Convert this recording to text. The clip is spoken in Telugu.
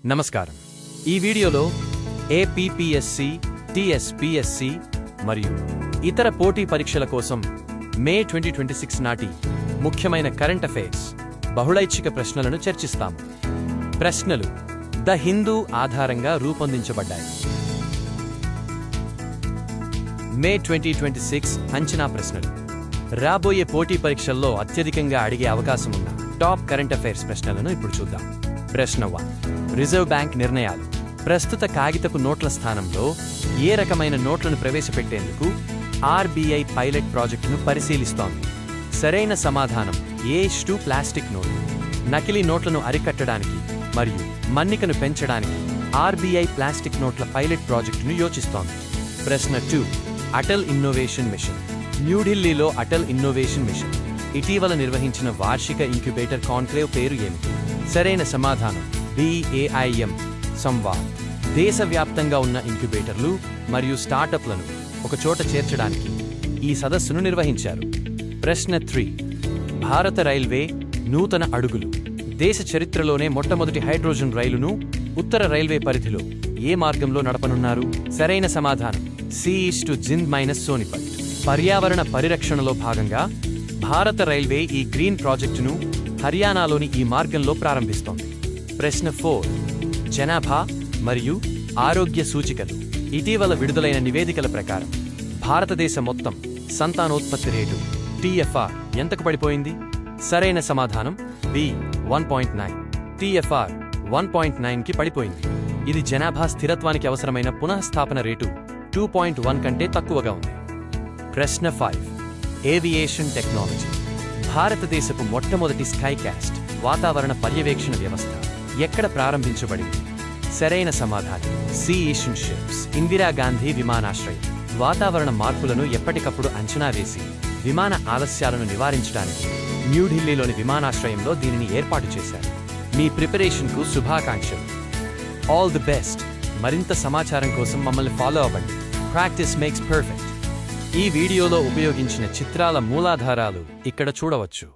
నమస్కారం. ఈ వీడియోలో ఏపీపీఎస్సీ, టీఎస్పీఎస్సీ మరియు ఇతర పోటీ పరీక్షల కోసం మే 2026 నాటి ముఖ్యమైన కరెంట్ అఫైర్స్ బహుళైచ్ఛిక ప్రశ్నలను చర్చిస్తాము. ప్రశ్నలు ద హిందూ ఆధారంగా రూపొందించబడ్డాయి. మే 2026 అంచనా ప్రశ్నలు. రాబోయే పోటీ పరీక్షల్లో అత్యధికంగా అడిగే అవకాశం ఉన్న టాప్ కరెంట్ అఫైర్స్ ప్రశ్నలను ఇప్పుడు చూద్దాం. ప్రశ్న 1. రిజర్వ్ బ్యాంక్ నిర్ణయాలు. ప్రస్తుత కాగితపు నోట్ల స్థానంలో ఏ రకమైన నోట్లను ప్రవేశపెట్టేందుకు ఆర్బీఐ పైలట్ ప్రాజెక్టును పరిశీలిస్తోంది? సరైన సమాధానం A:2 ప్లాస్టిక్ నోట్లు. నకిలీ నోట్లను అరికట్టడానికి మరియు మన్నికను పెంచడానికి ఆర్బీఐ ప్లాస్టిక్ నోట్ల పైలట్ ప్రాజెక్టును యోచిస్తోంది. ప్రశ్న 2. Atal innovation mission. న్యూఢిల్లీలో అటల్ ఇన్నోవేషన్ మిషన్ ఇటీవల నిర్వహించిన వార్షిక ఇంక్యుబేటర్ కాన్క్లేవ్ పేరు ఏమిటి? సరైన సమాధానం BAIM సంవాద్. దేశవ్యాప్తంగా ఉన్న ఇంక్యుబేటర్లు మరియు స్టార్టప్లను ఒకచోట చేర్చడానికి ఈ సదస్సును నిర్వహించారు. ప్రశ్న 3. భారత రైల్వే నూతన అడుగులు. దేశ చరిత్రలోనే మొట్టమొదటి హైడ్రోజన్ రైలును ఉత్తర రైల్వే పరిధిలో ఏ మార్గంలో నడపనున్నారు? సరైన సమాధానం C:2 జింద్ - సోనిపట్. పర్యావరణ పరిరక్షణలో భాగంగా భారత రైల్వే ఈ గ్రీన్ ప్రాజెక్టును హర్యానాలోని ఈ మార్గంలో ప్రారంభిస్తోంది. ప్రశ్న 4. జనాభా మరియు ఆరోగ్య సూచికలు. ఇటీవల విడుదలైన నివేదికల ప్రకారం భారతదేశ మొత్తం సంతానోత్పత్తి రేటు TFR ఎంతకు పడిపోయింది? సరైన సమాధానం B 1.9. TFR 1.9కి పడిపోయింది. ఇది జనాభా స్థిరత్వానికి అవసరమైన పునఃస్థాపన రేటు 2.1 కంటే తక్కువగా ఉంది. ప్రశ్న 5. Aviation technology. భారతదేశపు మొట్టమొదటి స్కైకాస్ట్ వాతావరణ పర్యవేక్షణ వ్యవస్థ ఎక్కడ ప్రారంభించబడింది? సరైన సమాధానం C:2 షిప్స్. ఇందిరాగాంధీ విమానాశ్రయం. వాతావరణ మార్పులను ఎప్పటికప్పుడు అంచనా వేసి విమాన ఆలస్యాలను నివారించడానికి న్యూఢిల్లీలోని విమానాశ్రయంలో దీనిని ఏర్పాటు చేశారు. మీ ప్రిపరేషన్కు శుభాకాంక్షలు. All the best. మరింత సమాచారం కోసం మమ్మల్ని ఫాలో అవ్వండి. Practice makes perfect. ఈ వీడియోలో ఉపయోగించిన చిత్రాల మూలాధారాలు ఇక్కడ చూడవచ్చు.